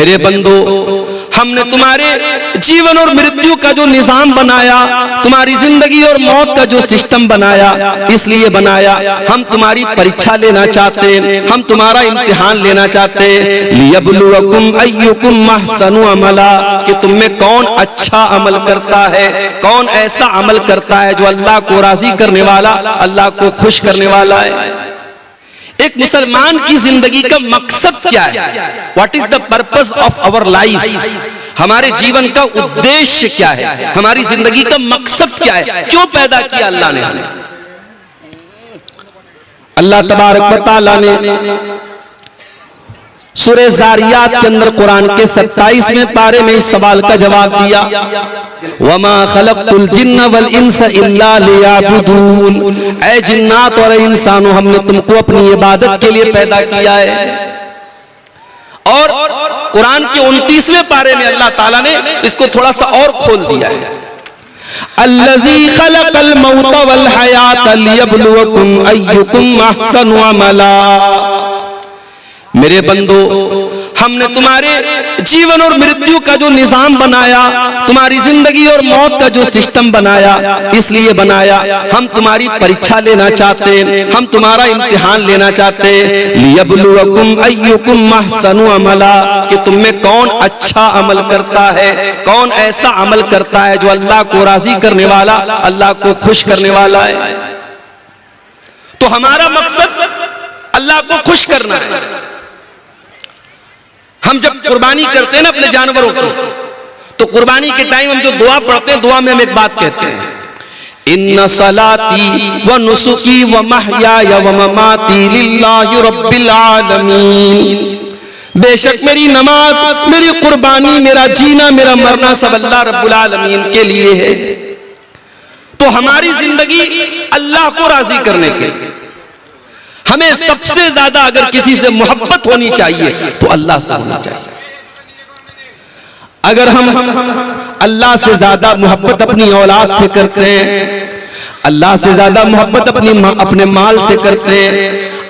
मेरे बंदो, हमने तुम्हारे जीवन और मृत्यु का जो निजाम बनाया, तुम्हारी जिंदगी और मौत का जो सिस्टम बनाया, इसलिए बनाया हम तुम्हारी परीक्षा लेना चाहते हैं, हम तुम्हारा इम्तिहान लेना चाहते हैं। लियब्लुवकुम अय्युकुम अहसनु अमला, कि तुम में कौन अच्छा अमल करता है, कौन ऐसा अमल करता है जो अल्लाह को राजी करने वाला, अल्लाह को खुश करने वाला है। एक मुसलमान की जिंदगी का मकसद क्या है? What is the purpose of our life? हमारे जीवन का उद्देश्य क्या है? हमारी जिंदगी का मकसद क्या है? क्यों पैदा किया अल्लाह ने हमें? अल्लाह तबारक व तआला ने सूरह ज़ारियात के अंदर कुरान के 27वें पारे में इस सवाल का जवाब दिया, वमा खलक़तुल जिन्न वल इंसा इल्ला लियअबुदून। ऐ जिन्नात और इंसानों, हमने तुमको अपनी इबादत के लिए पैदा किया है। और कुरान के 29वें पारे में अल्लाह ताला ने इसको थोड़ा सा और खोल दिया है, अल्लज़ी खलक़ल मौत वल हयात लियब्लुवकुम अय्युकुम अहसनु अमला। मेरे बंदो, हमने तुम्हारे जीवन और मृत्यु का जो निजाम बनाया, तुम्हारी जिंदगी और मौत का जो सिस्टम बनाया, इसलिए बनाया हम तुम्हारी परीक्षा लेना चाहते हैं, हम तुम्हारा इम्तिहान लेना चाहते हैं। लियब्लुवकुम अय्युकुम अहसनु अमला, कि तुम में कौन अच्छा अमल करता है, कौन ऐसा अमल करता है जो अल्लाह को राजी करने वाला, अल्लाह को खुश करने वाला है। तो हमारा मकसद अल्लाह को खुश करना है। हम जब कुर्बानी करते हैं ना अपने जानवरों की, तो कुर्बानी के टाइम हम जो दुआ पढ़ते हैं, दुआ में हम एक बात कहते हैं, इन्ना सलाती व नुसुकी व महयाया व ममाती लिल्लाहि रब्बिल आलमीन। बेशक मेरी नमाज, मेरी कुर्बानी, मेरा जीना, मेरा मरना सब अल्लाह रब्बुल आलमीन के लिए है। तो हमारी जिंदगी अल्लाह को राजी करने के लिए, हमें सबसे ज्यादा अगर किसी से मोहब्बत होनी चाहिए तो अल्लाह से होनी चाहिए। अगर हम अल्लाह से ज्यादा मोहब्बत अपनी औलाद से करते हैं, अल्लाह से ज्यादा मोहब्बत अपने माल से करते हैं,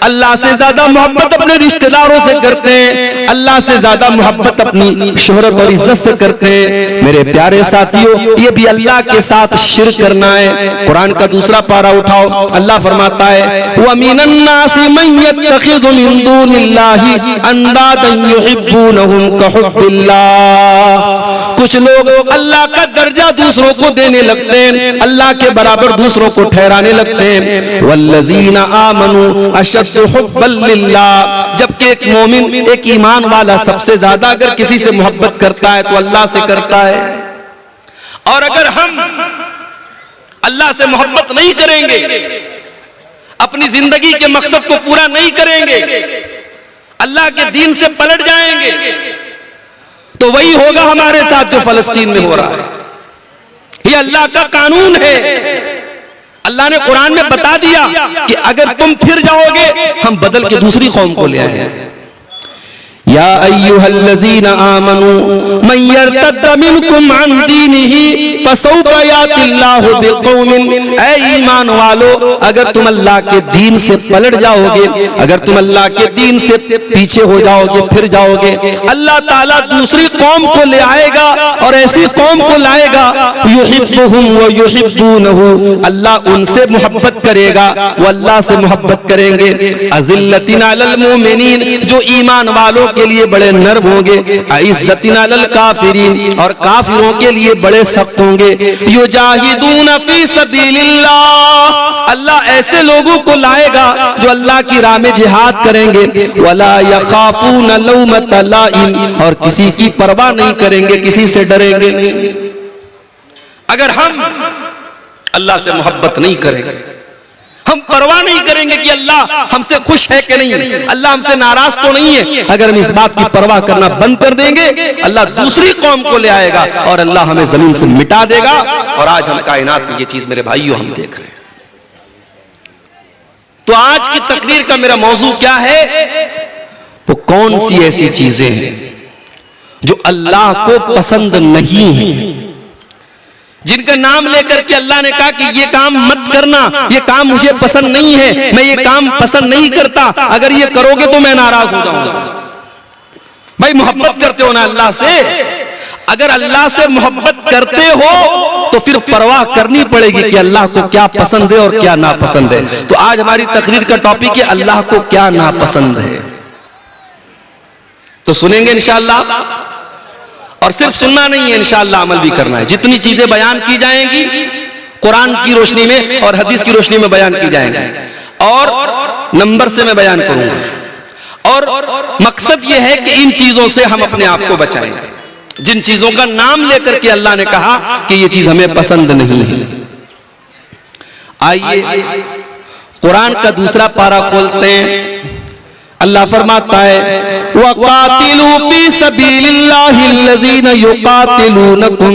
अल्लाह से ज्यादा मोहब्बत अपने रिश्तेदारों से करते हैं, अल्लाह से ज्यादा मोहब्बत अपनी शोहरत और इज्जत से करते हैं, मेरे प्यारे साथियों, ये भी अल्लाह के साथ शिर्क करना है। कुरान का दूसरा पारा उठाओ, अल्लाह फरमाता है, व मिनन नासि मन यत्तखिज़ु मिन दूनिल्लाहि अंदादन युहिब्बूनहुम कहुब्बिल्लाह। कुछ लोग अल्लाह का दर्जा दूसरों को देने लगते हैं, अल्लाह के बराबर दूसरों को ठहराने लगते हैं। वल्लज़ीना आमनू अशद्दु हुब्बन लिल्लाह, जबकि एक मोमिन, एक ईमान वाला सबसे ज्यादा अगर किसी से मोहब्बत करता है तो अल्लाह से करता है। और अगर हम अल्लाह से मोहब्बत नहीं करेंगे, अपनी जिंदगी के मकसद को पूरा नहीं करेंगे, अल्लाह के दीन से पलट जाएंगे, तो वही होगा हमारे साथ जो फलस्तीन में हो रहा है। ये अल्लाह का कानून है। अल्लाह ने कुरान में बता दिया कि अगर तुम फिर जाओगे, हम बदल के दूसरी कौम को ले आएंगे। या अय्युहल्लज़ीना आमनू मन यर्तद्द मिनकुम अन दीनिही फसौफ़ यातिल्लाहु बिक़ौमिन। ऐ ईमान वालो, अगर तुम अल्लाह के दीन से पलट जाओगे, अगर तुम अल्लाह के दीन से पीछे हो जाओगे, फिर जाओगे, अल्लाह ताला दूसरी कौम को ले आएगा और ऐसी कौम को लाएगा, युहिब्बुहुम व युहिब्बूनहु, अल्लाह उनसे मोहब्बत करेगा, वो अल्लाह से मोहब्बत करेंगे। अज़िल्लतिन अलल मुमिनीन, जो ईमान वालों के लिए बड़े नर्म होंगे, इज्जतिन अलल काफिरीन, और काफिरों के लिए बड़े सख्त होंगे। युजाहिदून फी सबीलिल्लाह, अल्लाह ऐसे लोगों को लाएगा जो अल्लाह की राह में जिहाद करेंगे। वला यखाफून लौमत लाइम, और किसी की परवाह नहीं करेंगे, किसी से डरेंगे नहीं। अगर हम अल्लाह से मोहब्बत नहीं करेंगे, हम परवाह नहीं करेंगे कि अल्लाह हमसे खुश है कि नहीं, अल्लाह हमसे नाराज तो नहीं है, अगर हम इस बात की परवाह करना बंद कर देंगे, अल्लाह दूसरी कौम को ले आएगा और अल्लाह हमें जमीन से मिटा देगा। और आज हम कायनात में ये चीज मेरे भाइयों हम देख रहे हैं। तो आज की तकरीर का मेरा मौजू क्या है? वो कौन सी ऐसी चीजें हैं जो अल्लाह को पसंद नहीं है, जिनका नाम लेकर के अल्लाह ने कहा कि ये काम मत करना, ये काम मुझे पसंद नहीं है, मैं ये काम पसंद नहीं करता, अगर ये करोगे तो मैं नाराज हो जाऊंगा। भाई मोहब्बत करते हो ना अल्लाह से, अगर अल्लाह से मोहब्बत करते हो तो फिर परवाह करनी पड़ेगी कि अल्लाह को क्या पसंद है और क्या नापसंद है। तो आज हमारी तकरीर का टॉपिक है अल्लाह को क्या नापसंद है। तो सुनेंगे इंशाअल्लाह, और सिर्फ सुनना नहीं है, इंशाअल्लाह अमल भी करना है। जितनी चीजें बयान की जाएंगी कुरान की रोशनी में और हदीस की रोशनी में बयान की जाएंगी, और नंबर से मैं बयान करूंगा। और मकसद यह है कि इन चीजों से हम अपने आप को बचाएं, जिन चीजों का नाम लेकर के अल्लाह ने कहा कि ये चीज हमें पसंद नहीं है। आइए कुरान का दूसरा पारा खोलते हैं। अल्लाह फरमाता है वक़ातिलू फी सबीलिल्लाहिल्लज़ीना युक़ातिलूनकुम,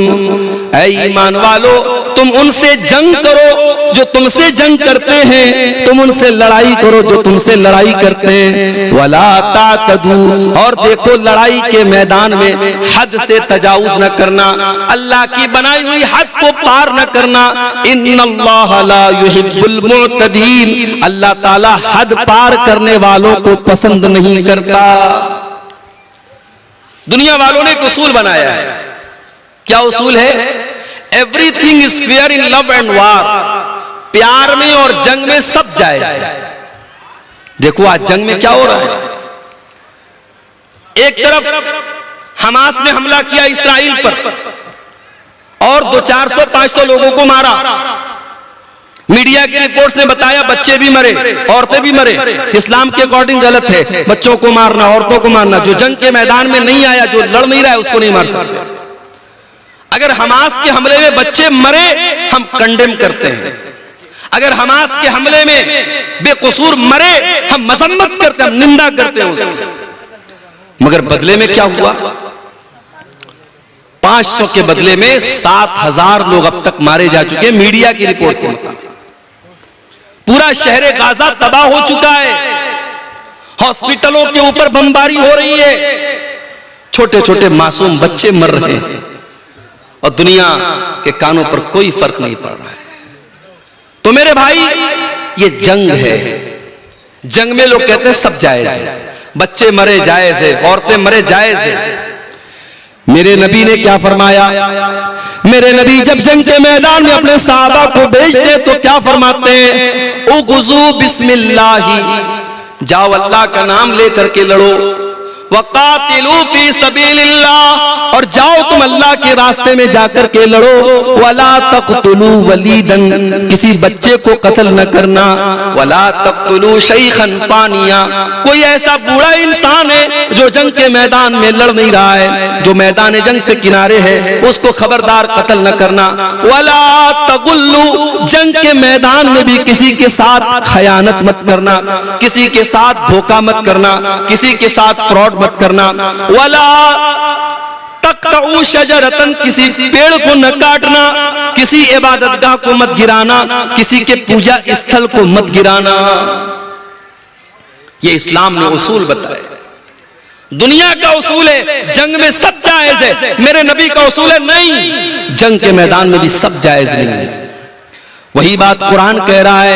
ऐ ईमान वालो तुम उनसे जंग करो जो तुमसे जंग करते हैं, तुम उनसे लड़ाई करो जो तुमसे लड़ाई करते हैं। वला तातदू, और देखो लड़ाई के मैदान में हद से तजावुज न करना, अल्लाह की बनाई हुई हद को पार न करना। इन्नल्लाह ला युहिब्बुल मुअतदीन, अल्लाह ताला हद पार करने वालों को पसंद नहीं करता। दुनिया वालों ने एक उसूल बनाया है। क्या उसूल है? Everything is fair in love and वार, प्यार में और जंग में सब जायज है। देखो आज जंग में क्या हो रहा है। एक तरफ हमास ने हमला किया इसराइल पर और 400-500 लोगों को मारा। मीडिया की रिपोर्ट्स ने बताया बच्चे भी मरे, औरतें भी मरे। इस्लाम के अकॉर्डिंग गलत है बच्चों को मारना, औरतों को मारना। जो जंग के मैदान में नहीं आया, जो लड़ नहीं रहा है, उसको नहीं मार सकते। अगर हमास के हमले में बच्चे मरे हम कंडेम करते हैं, अगर हमास के हमले में बेकसूर मरे हम मजम्मत करते हैं, हम निंदा करते हैं उसकी। मगर बदले में क्या हुआ? 500 के बदले में 7,000 लोग अब तक मारे जा चुके हैं मीडिया की रिपोर्ट के मुताबिक। पूरा शहर गाजा तबाह हो चुका है, हॉस्पिटलों के ऊपर बमबारी हो रही है, छोटे छोटे मासूम बच्चे मर रहे हैं और दुनिया के कानों पर कोई फर्क नहीं पड़ रहा है। तो मेरे भाई ये जंग है। जंग में लोग कहते हैं सब जायज है, बच्चे मरे जायज है, औरतें मरे जायज है। मेरे नबी ने क्या फरमाया? मेरे नबी जब जंग के मैदान में अपने सहाबा को भेजते तो क्या फरमाते हैं? उग़ज़ू बिस्मिल्लाह, जाओ अल्लाह का नाम लेकर के लड़ो। वक़ातिलू फी सबीलिल्लाह, और जाओ तुम अल्लाह के रास्ते में जाकर के लड़ो। वला तक़तुलू वलीदन, किसी बच्चे को कत्ल न करना। वला तक़तुलू शैखन फ़ानिया, कोई ऐसा बूढ़ा इंसान है जो जंग के मैदान में लड़ नहीं रहा है, जो मैदान जंग से किनारे है, उसको खबरदार कत्ल न करना। वला तग़ुल्लू, जंग के मैदान में भी किसी के साथ खयानत मत करना, किसी के साथ धोखा मत करना, किसी के साथ फ्रॉड मत करना। वला तक़तऊ शजरतन, किसी पेड़ को न काटना, किसी इबादतगाह को मत गिराना, किसी के पूजा स्थल को मत गिराना। ये इस्लाम ने उसूल बताया। दुनिया का उसूल है जंग में सब जायज है, मेरे नबी का उसूल है नहीं, जंग के मैदान में भी सब जायज नहीं है। वही बात कुरान कह रहा है,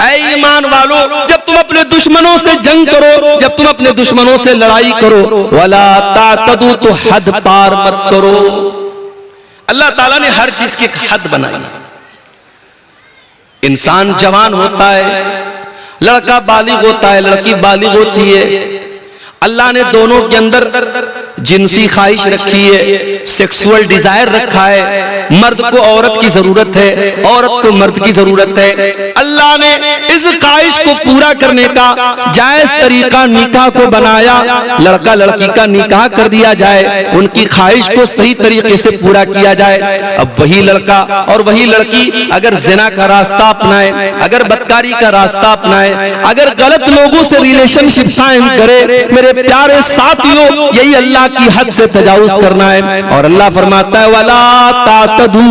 ऐ ईमान वालों जब तुम अपने दुश्मनों से जंग करो, जब तुम अपने दुश्मनों से लड़ाई करो, वला तातदू, तो हद पार मत करो। अल्लाह ताला ने हर चीज की हद बनाई। इंसान जवान होता है, लड़का बालिग होता है, लड़की बालिग होती है। अल्लाह ने दोनों के अंदर जिनसी ख्वाहिश रखी है, सेक्सुअल डिजायर रखा है। मर्द को औरत की जरूरत है, औरत को मर्द की जरूरत है। अल्लाह ने इस ख्वाहिश को पूरा करने का जायज तरीका निकाह को बनाया। लड़का लड़की का निकाह कर दिया जाए, उनकी ख्वाहिश को सही तरीके से पूरा किया जाए। अब वही लड़का और वही लड़की अगर जिना का रास्ता अपनाए, अगर बदकारी का रास्ता अपनाए, अगर गलत लोगों से रिलेशनशिप कायम करे, मेरे प्यारे साथियों, यही अल्लाह की हद से तजावुज करना है। और अल्लाह फरमाता है वला तातदू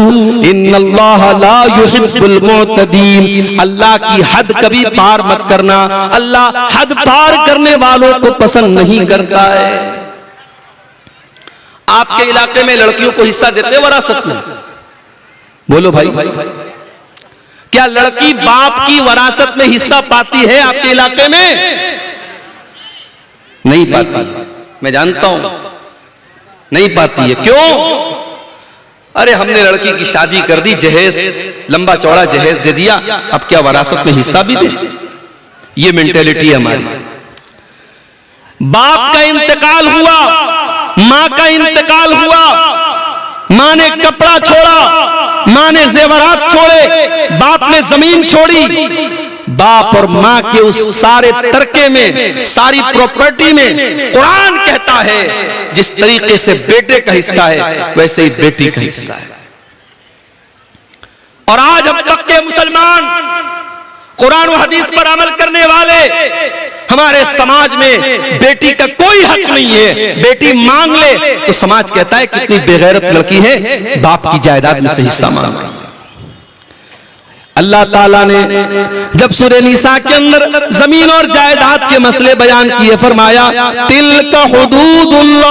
इन्नल्लाह ला युहिब्बुल मुअतदीन, अल्लाह की हद कभी पार मत करना, अल्लाह हद पार करने वालों को पसंद नहीं करता है। आपके इलाके में लड़कियों को हिस्सा देते हैं वरासत में? बोलो भाई, क्या लड़की बाप की वरासत में हिस्सा पाती है आपके इलाके में? नहीं पाती। मैं जानता हूं नहीं पाती है। क्यों? अरे हमने लड़की की शादी कर दी, जहेज लंबा चौड़ा जहेज दे दिया, अब क्या वरासत में हिस्सा भी दे? ये मेंटेलिटी है हमारी। बाप का इंतकाल हुआ, मां का इंतकाल हुआ, मां ने कपड़ा छोड़ा, मां ने जेवरात छोड़े, बाप ने जमीन छोड़ी। बाप और मां के उस सारे तरके में, सारी प्रॉपर्टी में कुरान कहता है जिस तरीके से बेटे का हिस्सा है वैसे ही बेटी का हिस्सा है। और आज हम तक के मुसलमान कुरान और हदीस पर अमल करने वाले, हमारे समाज में बेटी का कोई हक नहीं है। बेटी मांग ले तो समाज कहता है कितनी बेगैरत लड़की है, बाप की जायदाद में से हिस्सा मांग रही है। अल्लाह ताला ने जब सूरह निसा के अंदर जमीन और जायदाद के मसले बयान किए, फरमाया तिल्का हुदूदुल्लाह,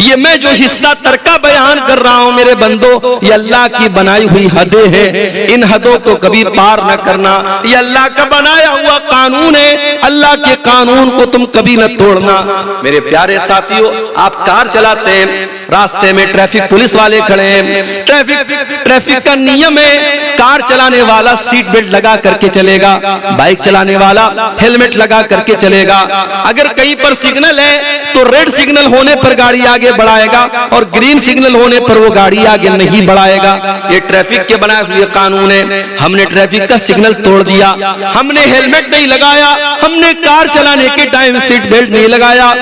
ये मैं जो हिस्सा तरका बयान कर रहा हूं मेरे बंदो, ये अल्लाह की बनाई हुई हदें हैं, इन हदों को कभी पार न करना। ये अल्लाह का बनाया हुआ कानून है, अल्लाह के कानून को तुम कभी न तोड़ना। मेरे प्यारे साथियों, आप कार चलाते हैं, रास्ते में ट्रैफिक पुलिस वाले खड़े हैं, ट्रैफिक का नियम है कार चलाने वाला सीट बेल्ट लगा करके चलेगा, बाइक चलाने वाला हेलमेट लगा करके चलेगा। अगर कहीं पर सिग्नल है तो रेड सिग्नल होने पर गाड़ी आगे बढ़ाएगा और ग्रीन सिग्नल होने पर वो गाड़ी आगे नहीं बढ़ाएगा। ये ट्रैफिक के बनाए हुए कानून है। हमने ट्रैफिक का सिग्नल तोड़ दिया, हमने हेलमेट नहीं लगाया, हमने कार चलाने के टाइम सीट बेल्ट नहीं लगाया,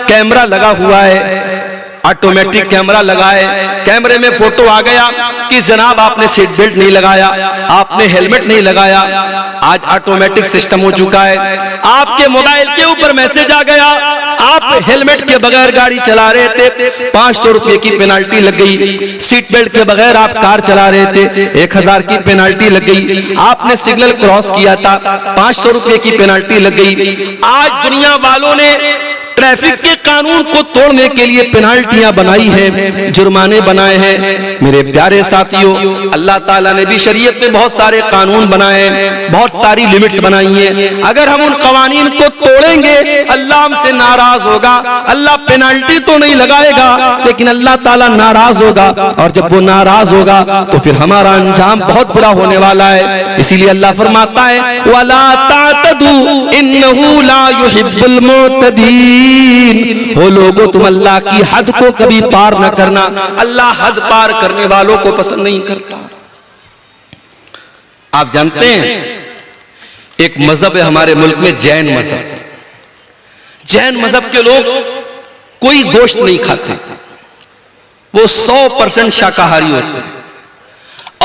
कैमरा लगा हुआ है, ऑटोमेटिक कैमरा लगाए, कैमरे में फोटो आ गया कि जनाब आपने सीट बेल्ट नहीं लगाया, आपने हेलमेट नहीं लगाया। आज ऑटोमेटिक सिस्टम हो चुका है, आपके मोबाइल के ऊपर मैसेज आ गया, आप हेलमेट के बगैर गाड़ी चला रहे थे, 500 रुपए की पेनाल्टी लग गई। सीट बेल्ट के बगैर आप कार चला रहे थे, 1000 की पेनाल्टी लग गई। आपने सिग्नल क्रॉस किया था, 500 रुपए की पेनाल्टी लग गई। आज दुनिया वालों ने ट्रैफिक के कानून को तोड़ने के लिए पेनाल्टियां बनाई हैं, जुर्माने बनाए हैं। मेरे प्यारे साथियों, अल्लाह ताला ने भी शरीयत में बहुत सारे कानून बनाए हैं, बहुत सारी लिमिट्स बनाई हैं। अगर हम उन कवानीन को तोड़ेंगे अल्लाह हमसे नाराज होगा। अल्लाह पेनाल्टी तो नहीं लगाएगा लेकिन अल्लाह ताला नाराज होगा, और जब वो नाराज होगा तो फिर हमारा अंजाम बहुत बुरा होने वाला है। इसीलिए अल्लाह फरमाता है वला तातदू इन्नहु ला युहिब्बुल मुतदीन, हो लोगों तुम अल्लाह की हद को कभी पार न करना, अल्लाह हद पार करने वालों को पसंद नहीं करता। आप जानते हैं एक मजहब है हमारे मुल्क में, जैन मजहब। जैन मजहब के लोग कोई गोश्त नहीं खाते, वो 100% शाकाहारी होते हैं।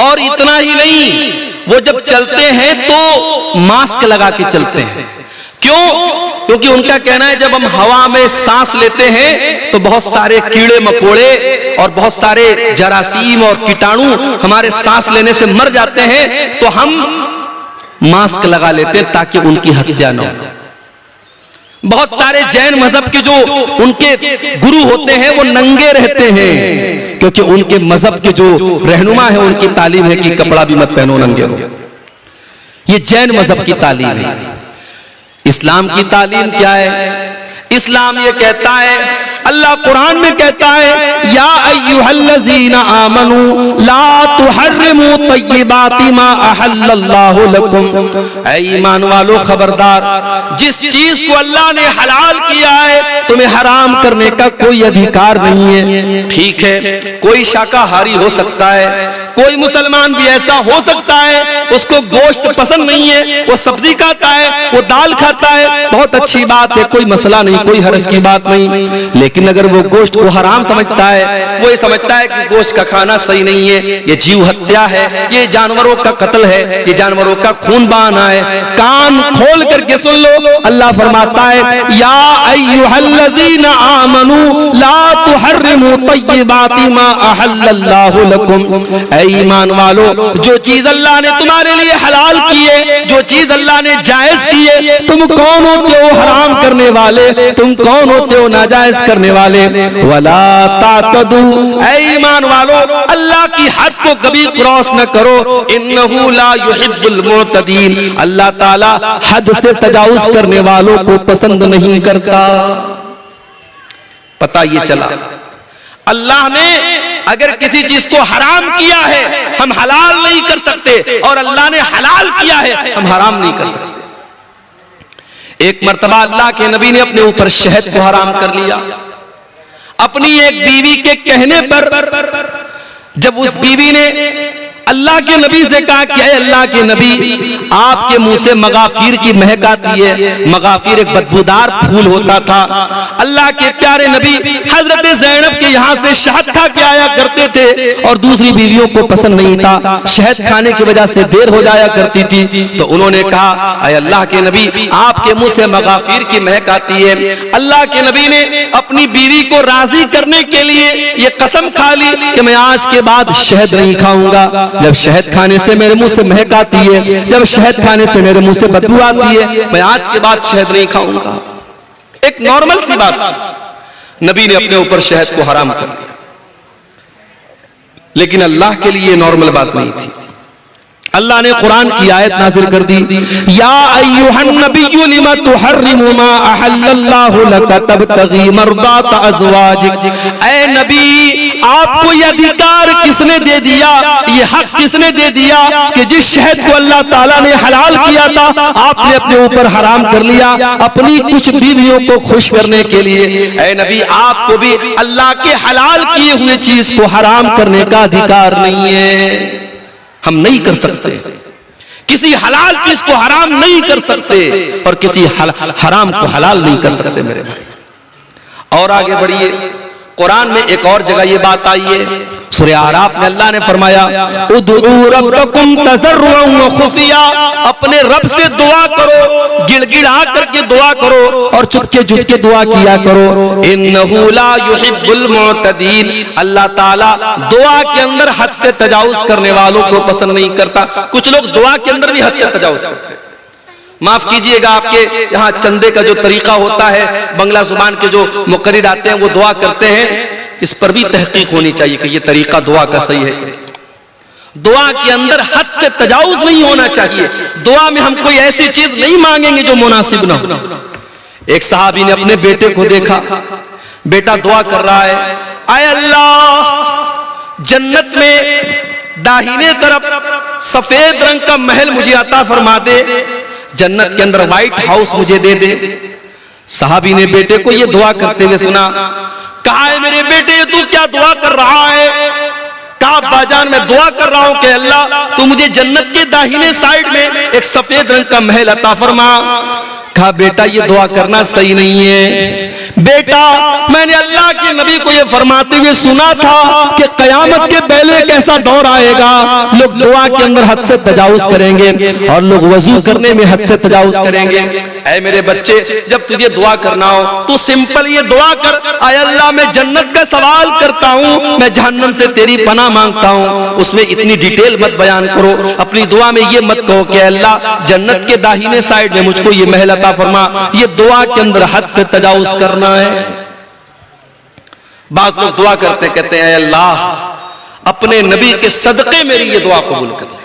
और इतना ही नहीं, वो जब चलते हैं तो मास्क लगा के चलते हैं। क्यों? क्योंकि उनका कहना है जब हम हवा में सांस लेते हैं तो बहुत सारे कीड़े मकोड़े और बहुत सारे जरासीम और कीटाणु हमारे सांस लेने से मर जाते हैं, तो हम मास्क लगा लेते हैं ताकि उनकी हत्या न हो। बहुत सारे जैन मजहब के जो उनके गुरु होते हैं वो नंगे रहते हैं, क्योंकि उनके मजहब के जो रहनुमा है उनकी तालीम है कि कपड़ा भी मत पहनो, नंगे रहो। ये जैन मजहब की तालीम है। इस्लाम की तालीम क्या है? इस्लाम ये कहता है, अल्लाह कुरान में कहता है या अय्युहल्लज़ीना आमनू ला तुहर्रिमू तय्यिबाति मा अहल्लल्लाहु लकुम, ऐ ईमान वालों खबरदार, जिस चीज को अल्लाह ने हलाल किया है तुम्हें हराम करने का कोई अधिकार नहीं है। ठीक है, कोई शाकाहारी हो सकता है, कोई मुसलमान भी ऐसा हो सकता है उसको गोश्त पसंद नहीं है, वो सब्जी खाता है, वो दाल खाता है, बहुत अच्छी बात है, कोई मसला नहीं, कोई हर्ज की बात नहीं। लेकिन अगर वो गोश्त को हराम समझता है, वो ये समझता है कि गोश्त का खाना सही नहीं है, ये जीव हत्या है, ये जानवरों का कत्ल है, ये जानवरों का खून बहाना है, कान खोल करके सुन लो, अल्लाह फरमाता है या अय्युहल्लज़ीना आमनू ला तुहर्रिमू तय्यिबाति मा अहल्लल्लाहु लकुम, ऐ ईमान वालों, जो चीज अल्लाह ने तुम्हारे लिए हलाल की है, जो चीज अल्लाह ने जायज की है, तुम कौन होते हो हराम करने वाले, तुम कौन होते हो नाजायज करने वाले। वला तातदू, ऐ ईमान वालों अल्लाह की हद को कभी क्रॉस न करो। इन्नहु ला युहिब्बुल मुअतदीन, अल्लाह ताला हद से तजावुज करने वालों को पसंद नहीं करता। पता ये चला अल्लाह ने अगर किसी चीज को हराम किया है हम हलाल नहीं कर सकते, और अल्लाह ने हलाल किया है हम हराम नहीं कर सकते। एक मर्तबा अल्लाह के नबी ने अपने ऊपर शहद को हराम कर लिया। अपनी एक बीवी के कहने पर जब उस बीवी ने अल्लाह के नबी से कहा कि अल्लाह के नबी, आपके मुंह से मगाफिर की महक आती है। मगाफिर एक बदबूदार फूल होता था। अल्लाह के प्यारे नबी हजरत ज़ैनब के यहाँ से शहद खा के आया करते थे, और दूसरी बीवियों को पसंद नहीं था, शहद खाने की वजह से देर हो जाया करती थी। तो उन्होंने कहा अल्लाह के नबी, आपके मुंह से मगाफिर की महक आती है। अल्लाह के नबी ने अपनी बीवी को राजी करने के लिए ये कसम खा ली कि मैं आज के बाद शहद नहीं खाऊंगा। जब शहद खाने से मेरे मुंह से महक आती है, जब शहद खाने से मेरे मुंह से बदबू आती है, मैं आज के बाद शहद नहीं खाऊंगा। एक नॉर्मल सी बात थी, नबी ने अपने ऊपर शहद को हराम कर दिया। लेकिन अल्लाह के लिए नॉर्मल बात नहीं थी। अल्लाह ने कुरान की आयत नाजिल कर दी, या अय्युहन नबिय्यु लिमा तुहर्रिमु मा अहल्लल्लाहु लका तबतगी मर्दात अज़वाजिक। ऐ नबी, आपको यह अधिकार किसने दे दिया, ये हक किसने दे दिया कि जिस शहद को अल्लाह ताला ने हलाल किया था आपने अपने ऊपर हराम कर लिया अपनी कुछ बीवियों को खुश करने के लिए। ऐ नबी, आपको भी अल्लाह के हलाल किए हुए चीज को हराम करने का अधिकार नहीं है। हम नहीं कर सकते, किसी हलाल चीज को हराम नहीं कर सकते, और किसी हराम को हलाल नहीं कर सकते मेरे भाई। और आगे बढ़िए, कुरान में एक और जगह ये बात आई है, सूरह आराफ में अल्लाह ने फरमाया, उदू रब्बकुम तज़र्रुअन व खुफिया, अपने रब से दुआ करो, गिड़गिड़ा करके दुआ करो और चुपके चुपके दुआ किया करो। इन्नहु ला युहिब्बुल मुअतदीन, अल्लाह ताला दुआ के अंदर हद से तजावुज करने वालों को पसंद नहीं करता। कुछ लोग दुआ के अंदर भी हद से तजावुज करते हैं। माफ कीजिएगा, आपके यहाँ चंदे का जो तरीका होता है, बंगला जुबान के जो मुकर्रिर आते हैं वो दुआ करते हैं, इस पर भी तहकीक होनी चाहिए कि ये तरीका दुआ का सही है। दुआ के अंदर हद से तजावुज नहीं होना चाहिए। दुआ में हम कोई ऐसी चीज नहीं मांगेंगे जो मुनासिब ना हो। एक सहाबी ने अपने बेटे को देखा, बेटा दुआ कर रहा है, आय अल्लाह जन्नत में दाहिने तरफ सफेद रंग का महल मुझे अता फरमा दे, जन्नत के अंदर व्हाइट हाउस मुझे दे दे। सहाबी ने बेटे को ये दुआ करते हुए सुना। कहा है मेरे बेटे तू क्या दुआ कर रहा है? कहा बाजान मैं दुआ कर रहा हूं कि अल्लाह तू मुझे जन्नत के दाहिने साइड में एक सफेद रंग का महल अता फरमा। कहा बेटा ये दुआ करना सही नहीं है बेटा, मैंने अल्लाह के नबी को ये फरमाते हुए सुना था कि कयामत के पहले एक ऐसा दौर आएगा, लोग दुआ के अंदर हद से तजावुज करेंगे और लोग वजू करने में हद से तजावुज करेंगे। ऐ मेरे बच्चे, जब तुझे दुआ करना हो तो सिंपल ये दुआ कर, आय अल्लाह मैं जन्नत का सवाल करता हूँ, मैं जहन्नम से तेरी पनाह मांगता हूँ। उसमें इतनी डिटेल मत बयान करो। अपनी दुआ में ये मत कहो कि अल्लाह जन्नत के दाहिने साइड में मुझको ये महल अता फरमा। ये दुआ के अंदर हद से तजावुज करना है। बात लोग दुआ करते कहते हैं अल्लाह अपने नबी के सदके मेरी ये दुआ कबूल कर ले।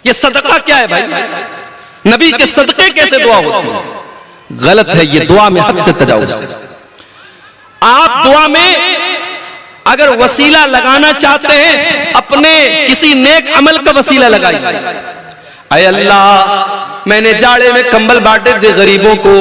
ये सदका क्या है भाई? नबी के सदके कैसे दुआ होती है? गलत है, ये दुआ में हद से तजावुज है। आप दुआ में अगर वसीला लगाना चाहते हैं अपने किसी नेक अमल का वसीला लगाइए। अय अल्लाह मैंने जाड़े में कंबल बांटे थे गरीबों को,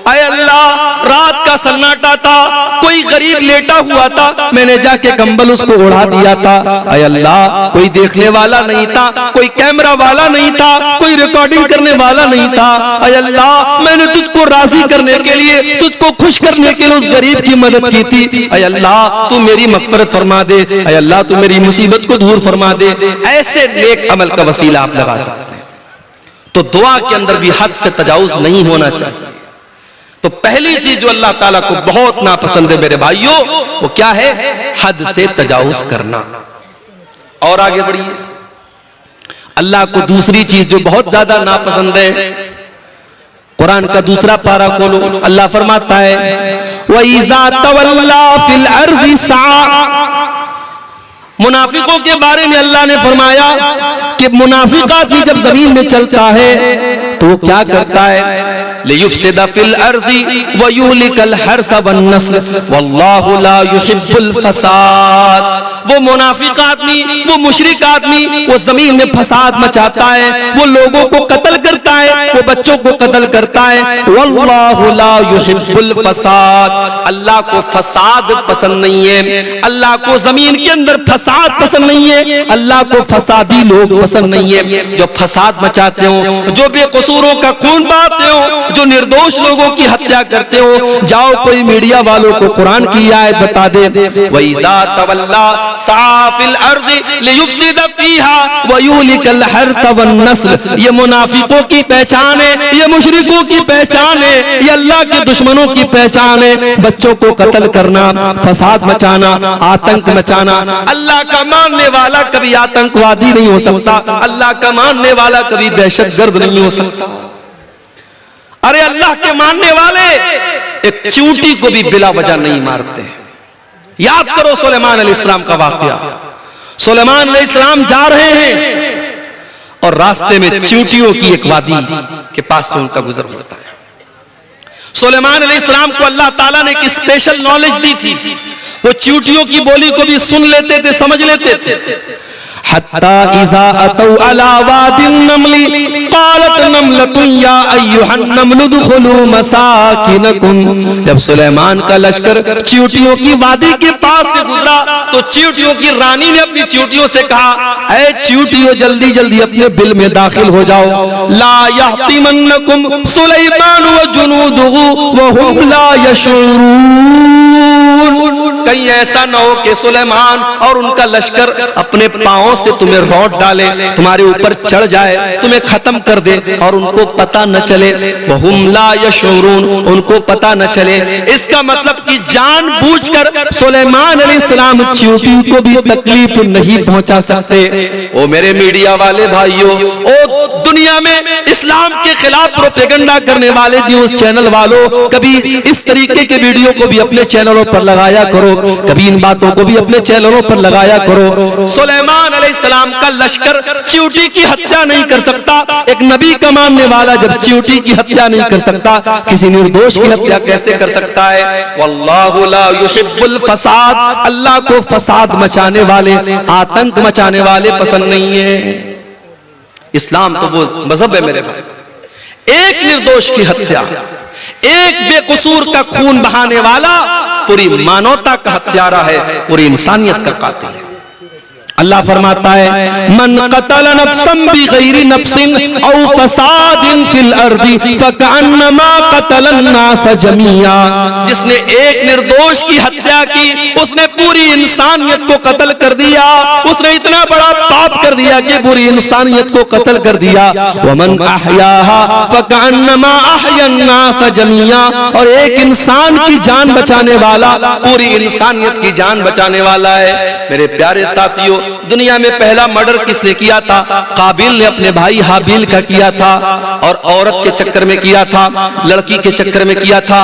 अय अल्लाह रात का सन्नाटा था, कोई गरीब लेटा हुआ था, मैंने जाके कंबल उसको उड़ा दिया था। अय अल्लाह कोई देखने वाला नहीं था, कोई कैमरा वाला नहीं था, कोई रिकॉर्डिंग करने वाला नहीं था। अय अल्लाह मैंने तुझको राजी करने के लिए, तुझको खुश करने के लिए उस गरीब की मदद की थी। अय अल्लाह तू मेरी मग़फ़िरत फरमा दे, अय अल्लाह तू मेरी मुसीबत को दूर फरमा दे। ऐसे नेक अमल का वसीला आप लगा सकते हैं। तो दुआ के अंदर भी हद से तजावुज नहीं होना चाहिए। तो पहली चीज जो अल्लाह ताला को बहुत नापसंद है मेरे भाइयों, वो क्या है? हद से तजावुज करना। और आगे बढ़िए, अल्लाह को दूसरी चीज जो बहुत ज्यादा नापसंद है, कुरान का दूसरा पारा खोलो, अल्लाह फरमाता है वइज़ा तवल्ला फिल अर्ज़ि सा। मुनाफिकों के बारे में अल्लाह ने फरमाया कि मुनाफिक आदमी जब जमीन में चलता है तो वो क्या करता है, लियुफ़सिदा फिल अर्ज़ि व युहलिकल हर्स वन नस्ल वल्लाहु ला युहिब्बुल फसाद। वो मुनाफिक आदमी, वो मुशरिक आदमी, वो जमीन में फसाद मचाता है, वो लोगों को कत्ल करता है, वो बच्चों को कत्ल करता है। वल्लाहु ला युहिब्बुल फसाद, अल्लाह को फसाद पसंद नहीं है, अल्लाह को जमीन के अंदर फसाद पसंद नहीं है, अल्लाह को फसादी लोग पसंद नहीं है। जो फसाद मचाते हो, जो बेकसूरों का खून बहाते हो, जो निर्दोष लोगों की हत्या करते हो, जाओ कोई मीडिया वालों को कुरान की आयत बता दे, वइज़ा तवल्ला साफिल अर्ज़ि लियुफ़सिदा फ़ीहा व युहलिकल हर्थ वन नस्ल। ये मुनाफिकों की पहचान है, ये मुशरिकों की पहचान है, ये अल्लाह के दुश्मनों की पहचान है। बच्चों को कत्ल करना, फसाद मचाना, आतंक मचाना। अल्लाह का मानने वाला कभी आतंकवादी नहीं हो सकता, अल्लाह का मानने वाला कभी दहशतगर्द नहीं हो सकता। अरे अल्लाह के मानने वाले एक चींटी को भी बिला वजह नहीं मारते। याद करो सुलेमान अलैहिस्सलाम का वाकया। सुलेमान अलैहिस्सलाम जा रहे हैं और रास्ते में चींटियों की एक वादी के पास से उनका गुजर होता है। सुलेमान अलैहिस्सलाम को अल्लाह ताला ने एक स्पेशल नॉलेज दी थी, वो चींटियों की बोली को भी सुन लेते थे, समझ लेते थे। हत्ता इज़ा अतौ अला वादिन नमली क़ालत नमलतुन या अय्युहन नमलु दुखुलू मसाकिनकुम। जब सुलेमान का लश्कर चींटियों की वादी के पास से गुजरा तो चींटियों की रानी ने अपनी चींटियों से कहा, ऐ चींटियों जल्दी जल्दी अपने बिल में दाखिल हो जाओ। ला यहतिमन्नकुम सुलेमान व जुनूदुहु व हुम ला यशऊरून। कहीं ऐसा न हो कि सुलेमान और उनका लश्कर अपने पांवों से तुम्हें रौंद डाले, तुम्हारे ऊपर चढ़ जाए, तुम्हें खत्म कर दे और उनको पता न चले। वहुम ला यशऊरून, उनको पता न चले। इसका मतलब कि जानबूझकर सुलेमान अलैहिस्सलाम चींटी को भी तकलीफ नहीं पहुंचा सकते। ओ मेरे मीडिया वाले भाइयों, ओ दुनिया में इस्लाम के खिलाफ प्रोपेगेंडा करने वाले न्यूज चैनल वालों, कभी इस तरीके के वीडियो को भी अपने चैनलों पर लगाया करो, कभी इन बातों को भी अपने चैनलों पर लगाया करो। सुलेमान अलैहिस्सलाम का लश्कर चींटी की हत्या नहीं कर सकता। एक नबी का मानने वाला जब चींटी की हत्या नहीं कर सकता, किसी निर्दोष की हत्या कैसे कर सकता है? वल्लाहु ला युहिब्बुल फसाद, अल्लाह को फसाद मचाने वाले, आतंक मचाने वाले पसंद नहीं है। इस्लाम तो वो मजहब है मेरे भाई, एक निर्दोष की हत्या, एक बेकसूर का खून बहाने वाला पूरी मानवता का हत्यारा है, पूरी इंसानियत का कातिल है। अल्लाह फरमाता है मन कतल नफ्सन बिगैरि नफ्सिन औ फसादिन फिल अर्दी फकअन्नमा कतल अन्नास जमीआ। जिसने एक निर्दोष की हत्या की, उसने पूरी इंसानियत को कत्ल कर दिया। उसने इतना बड़ा पाप कर दिया कि पूरी इंसानियत को कत्ल कर दिया। वमन अहयाहा फकअन्नमा अहया अन्नास जमीआ। और एक इंसान की जान बचाने वाला पूरी इंसानियत की जान बचाने वाला है। मेरे प्यारे साथियों, दुनिया में पहला मर्डर किसने किया था? काबिल ने अपने भाई हाबिल का किया था, और औरत के चक्कर में किया था, लड़की के चक्कर में किया था।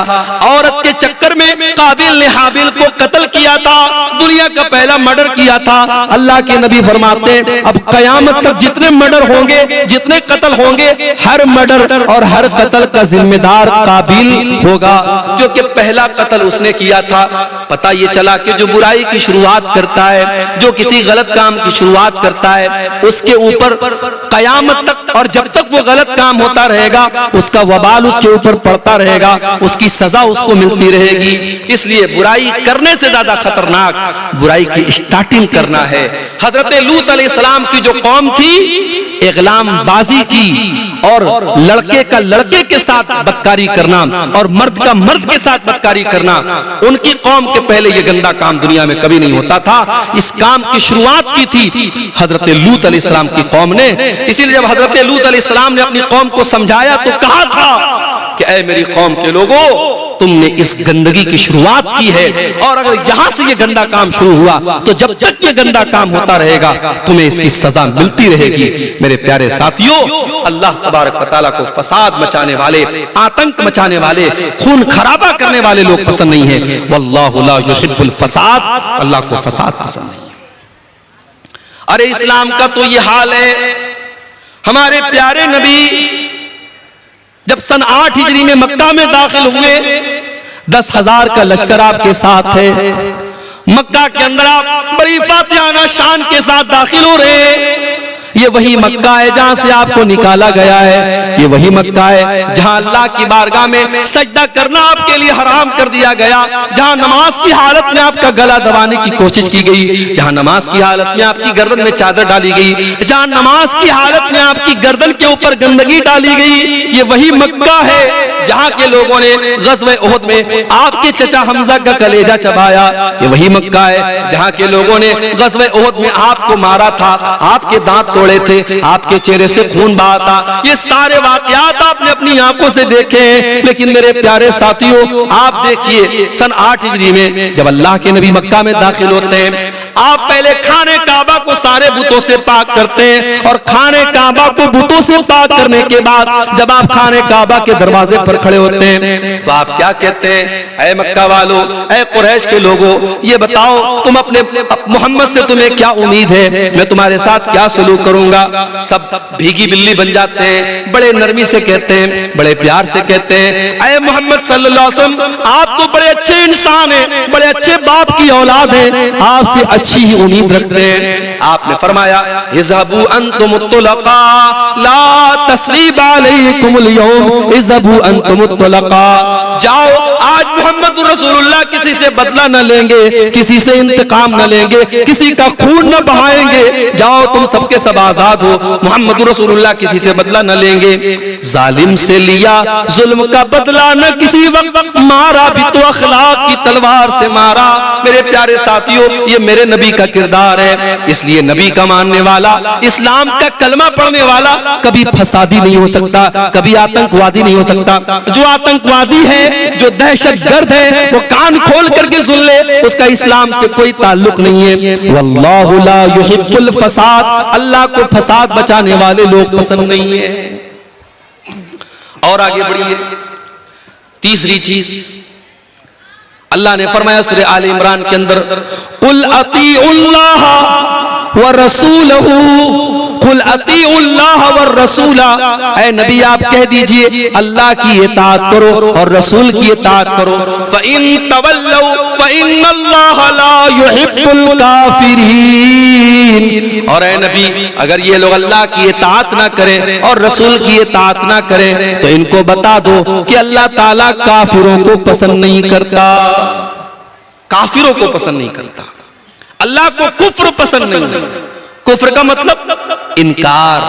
औरत के चक्कर में काबिल ने हाबिल को कत्ल किया था, दुनिया का पहला मर्डर किया था। अल्लाह के नबी फरमाते हैं अब कयामत तक जितने मर्डर होंगे, जितने कत्ल होंगे, हर मर्डर और हर कत्ल का जिम्मेदार काबिल होगा, जो कि पहला कत्ल उसने किया था। पता ये चला कि जो बुराई की शुरुआत करता है, जो किसी गलत काम की शुरुआत करता है, उसके ऊपर कयामत तक और जब तक वो गलत काम होता रहेगा उसका वबाल उसके ऊपर पड़ता रहेगा, उसकी सजा उसको मिलती रहेगी। इसलिए बुराई करने से ज्यादा खतरनाक बुराई की स्टार्टिंग करना है। हजरत लूत अलैहिस्सलाम की जो कौम थी, इग़लाम बाजी की और लड़के का लड़के के साथ बदकारी करना और मर्द का मर्द के साथ बदकारी करना, उनकी कौम के पहले ये गंदा काम दुनिया में कभी नहीं होता था। इस काम की शुरुआत की थी हजरत लूत अलैहिस्सलाम की कौम ने। इसीलिए जब हजरत लूत अलैहिस्सलाम ने अपनी कौम को समझाया तो कहा था कि ऐ मेरी कौम के लोगों, तुमने इस गंदगी की शुरुआत की है, और अगर यहां से ये गंदा काम शुरू हुआ तो जब तक ये गंदा काम होता रहेगा तुम्हें इसकी सजा मिलती रहेगी। मेरे प्यारे साथियों, अल्लाह तबारक व तआला को फसाद मचाने वाले, आतंक मचाने वाले, खून खराबा करने वाले लोग पसंद नहीं है। वल्लाहु ला युहिब्बुल फसाद, अल्लाह को फसाद पसंद नहीं। अरे इस्लाम का तो ये हाल है, हमारे प्यारे नबी जब सन 8 हिजरी में मक्का में दाखिल हुए, 10,000 का लश्कर आपके साथ है। मक्का के अंदर आप बड़ी फातिहाना शान के साथ दाखिल हो रहे हैं। ये वही मक्का है जहां से आपको निकाला गया है, ये वही मक्का है जहां अल्लाह की बारगाह में सजदा करना आपके लिए हराम कर दिया गया, जहां नमाज की हालत में आपका गला दबाने की कोशिश की गई, जहां नमाज की हालत में आपकी गर्दन में चादर डाली गई, जहां नमाज की हालत में आपकी गर्दन के ऊपर गंदगी डाली गई। ये वही मक्का है जहां के लोगों ने ग़ज़वे उहद में आपके चचा हमजा का कलेजा चबाया। ये वही मक्का है जहां के लोगों ने ग़ज़वे उहद में आपको मारा था, आपके दांत तोड़े थे, आपके चेहरे से खून बहा था। ये सारे वाक़यात आपने अपनी आंखों से देखे हैं। लेकिन मेरे प्यारे साथियों, आप देखिए सन 8 हिजरी में जब अल्लाह के नबी मक्का में दाखिल होते हैं, आप पहले खाने काबा को सारे बुतों से पाक करते हैं, और खाने काबा को बुतों से पाक करने के बाद जब आप खाने काबा के दरवाजे पर खड़े होते हैं तो आप क्या कहते हैं? ऐ मक्का वालों, ऐ कुरैश के लोगों, ये बताओ तुम अपने मोहम्मद से तुम्हें क्या उम्मीद है, मैं तुम्हारे साथ क्या सलूक करूंगा? सब भीगी बिल्ली बन जाते हैं, बड़े नरमी से कहते हैं, बड़े प्यार से कहते हैं, ऐ मोहम्मद सल्लल्लाहु अलैहि वसल्लम, आप तो बड़े अच्छे इंसान हैं, बड़े अच्छे बाप की औलाद हैं, आपसे अच्छी ही उम्मीद रखते हैं। आपने फरमाया इज़हबू अंतुम तुलका ला तस्रीब अलैकुमुल यौम, इज़हबू अंतुम तुलका, जाओ आज मोहम्मद रसूलुल्लाह किसी से बदला न लेंगे, किसी से इंतकाम न लेंगे, किसी का खून न बहाएंगे, जाओ तुम सबके सब आजाद हो, मोहम्मद रसूलुल्लाह किसी से बदला न लेंगे। जालिम से लिया जुल्म का बदला न किसी वक्त, मारा भी तो अखलाक की तलवार से मारा। मेरे प्यारे साथियों, ये मेरे नबी का किरदार है, इसलिए नबी का मानने वाला, इस्लाम का कलमा पढ़ने वाला कभी फसादी नहीं हो सकता, कभी आतंकवादी नहीं हो सकता। जो आतंकवादी है, जो दहशतगर्द है, वो कान खोल करके सुन ले, उसका इस्लाम से कोई ताल्लुक नहीं है। वल्लाहु ला युहिब्बुल फसाद, अल्लाह को फसाद बचाने वाले लोग पसंद नहीं है। और आगे बढ़िए, तीसरी चीज अल्लाह ने फरमाया सूरह आले इमरान के अंदर, कुल अतीउल्लाह व रसूलहू, कुल अतीउल्लाह व रसूला, ऐ नबी आप कह दीजिए अल्लाह की इताअत करो और रसूल की इताअत करो। फ़इन तवल्लौ फ़इन्नल्लाह ला युहिब्बुल काफिरीन, और ऐ नबी अगर ये लोग अल्लाह की इताअत ना करें और रसूल की इताअत ना करें तो इनको बता दो कि अल्लाह ताला काफिरों को पसंद नहीं करता, काफिरों को पसंद नहीं करता, अल्लाह को कुफ्र पसंद नहीं। कुफ्र का मतलब इनकार,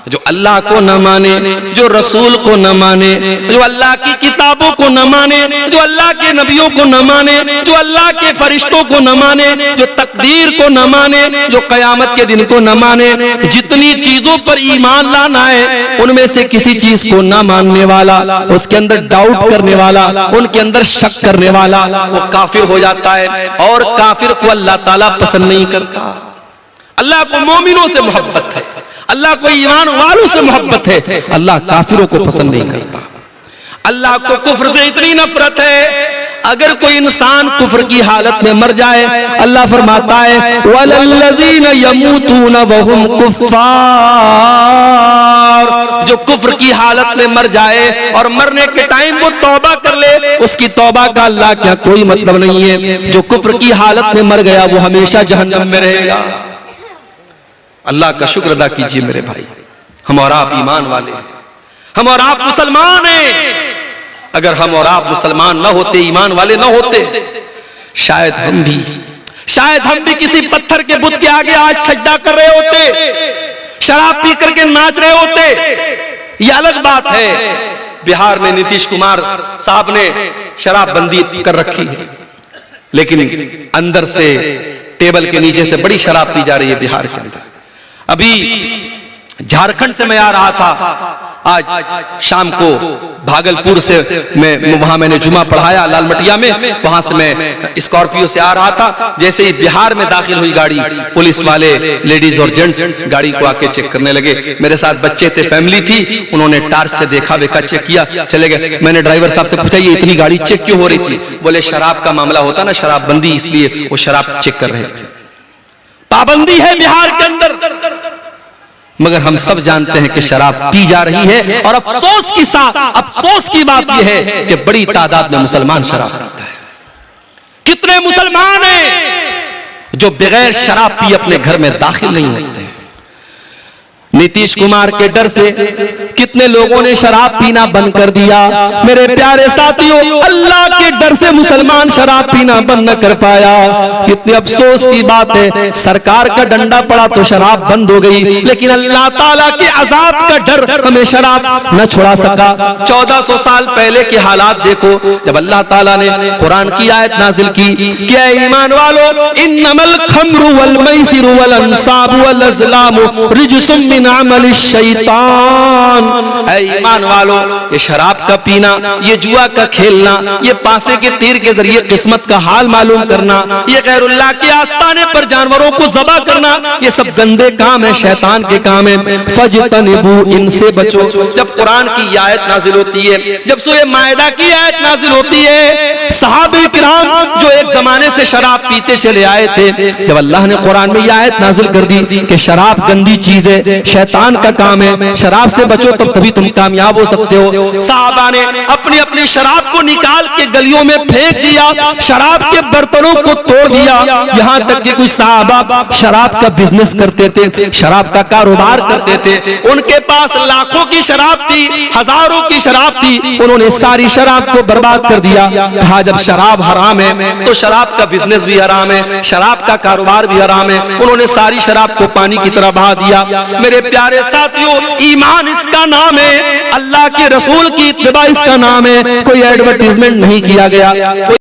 जो अल्लाह को न माने, जो रसूल को न माने, जो अल्लाह की किताबों को न माने, जो अल्लाह के नबियों को न माने, जो अल्लाह के फरिश्तों को न माने, जो तकदीर को न माने, जो कयामत के दिन को न माने, जितनी चीजों पर ईमान लाना है उनमें से किसी चीज को न मानने वाला, उसके अंदर डाउट करने वाला, उनके अंदर शक करने वाला, वो काफिर हो जाता है। और काफिर को अल्लाह ताला पसंद नहीं करता। अल्लाह को मोमिनों से मोहब्बत है, अल्लाह को ईमान वालों से मोहब्बत है, अल्लाह काफिरों को पसंद नहीं करता। अल्लाह को कुफ्र से इतनी नफरत है, अगर कोई इंसान कुफ्र की हालत में मर जाए, अल्लाह फरमाता है वलल्लज़ीना यमूतूना वहुम कुफ्फार, जो कुफ्र की हालत में मर जाए और मरने के टाइम वो तौबा कर ले, उसकी तौबा का अल्लाह क्या कोई मतलब नहीं है। जो कुफ्र की हालत में मर गया वो हमेशा जहन्नम में रहेगा। अल्लाह का शुक्र अदा कीजिए मेरे भाई, हम और आप ईमान वाले, हम और आप मुसलमान हैं। अगर हम और आप मुसलमान ना होते, ईमान वाले ना होते, शायद हम भी किसी पत्थर के बुत के आगे आज सजदा कर रहे होते, शराब पी करके नाच रहे होते। ये अलग बात है, बिहार में नीतीश कुमार साहब ने शराब बंदी कर रखी है, लेकिन अंदर से टेबल के नीचे से बड़ी शराब पी जा रही है बिहार के अंदर। अभी झारखंड से मैं आ रहा था, आज शाम को भागलपुर से वहां मैंने जुमा पढ़ाया लालमटिया में, वहां से मैं स्कॉर्पियो से आ रहा था। जैसे ही बिहार में दाखिल हुई गाड़ी, पुलिस वाले लेडीज और जेंट्स गाड़ी को आके चेक करने लगे। मेरे साथ बच्चे थे, फैमिली थी, उन्होंने टार्च से देखा वेखा, चेक किया, चले गए। मैंने ड्राइवर साहब से पूछा ये इतनी गाड़ी चेक क्यों हो रही थी? बोले शराब का मामला होता ना, शराबबंदी, इसलिए वो शराब चेक कर रहे थे। पाबंदी है बिहार के अंदर, मगर हम सब जानते हैं कि शराब पी जा रही है। और अफसोस की बात यह है कि बड़ी तादाद में मुसलमान शराब पीता है। कितने मुसलमान हैं जो बगैर शराब पी अपने घर में दाखिल नहीं होते? नीतीश कुमार के डर से कितने लोगों ने शराब पीना बंद कर दिया। मेरे प्यारे साथियों, अल्लाह के डर से मुसलमान शराब पीना बंद न कर पाया। कितने अफसोस की बात है, सरकार का डंडा पड़ा तो शराब बंद हो गई, लेकिन अल्लाह ताला के अजाब का डर हमें शराब न छुड़ा सका। 1400 साल पहले के हालात देखो, जब अल्लाह ताला ने कुरान की आयत नाजिल की, क्या ईमान वालों, इन्नमल खम्रु वल मैसिरु वल अंसाबु वल अज़लामु रिजसुम मिन अमल शैतान। ऐ ईमान वालों, ये शराब का पीना, ये जुआ का खेलना, ये पासे के तीर के जरिए किस्मत का हाल मालूम करना, ये गैरुल्लाह के आस्ताने पर जानवरों को ज़बा करना, ये सब गंदे काम है, शैतान के काम है। फजतनिबू, इनसे बचो। जब कुरान की आयत नाजिल होती है, जब सूरह मायदा की आयत नाजिल होती है, सहाबे किराम जो एक जमाने से शराब पीते चले आए थे, जब अल्लाह ने कुरान में यह आयत नाजिल कर दी कि शराब गंदी चीज है, शैतान का काम है, शराब से बचो तो तभी तुम कामयाब हो सकते हो। साहबा ने अपनी अपनी शराब को निकाल के गलियों में फेंक दिया, शराब के बर्तनों को तोड़ दिया। यहाँ तक कि कुछ साहबा शराब का बिजनेस करते थे, शराब का कारोबार करते थे, उनके पास लाखों की शराब थी, हजारों की शराब थी, उन्होंने सारी शराब को बर्बाद कर दिया। कहा जब शराब हराम है तो शराब का बिजनेस भी हराम है, शराब का कारोबार भी हराम है। उन्होंने सारी शराब को पानी की तरह बहा दिया। मेरे प्यारे साथियों, ईमान इसका नाम है, अल्लाह के रसूल की इत्तिबा इसका नाम है। कोई एडवर्टीजमेंट नहीं किया गया।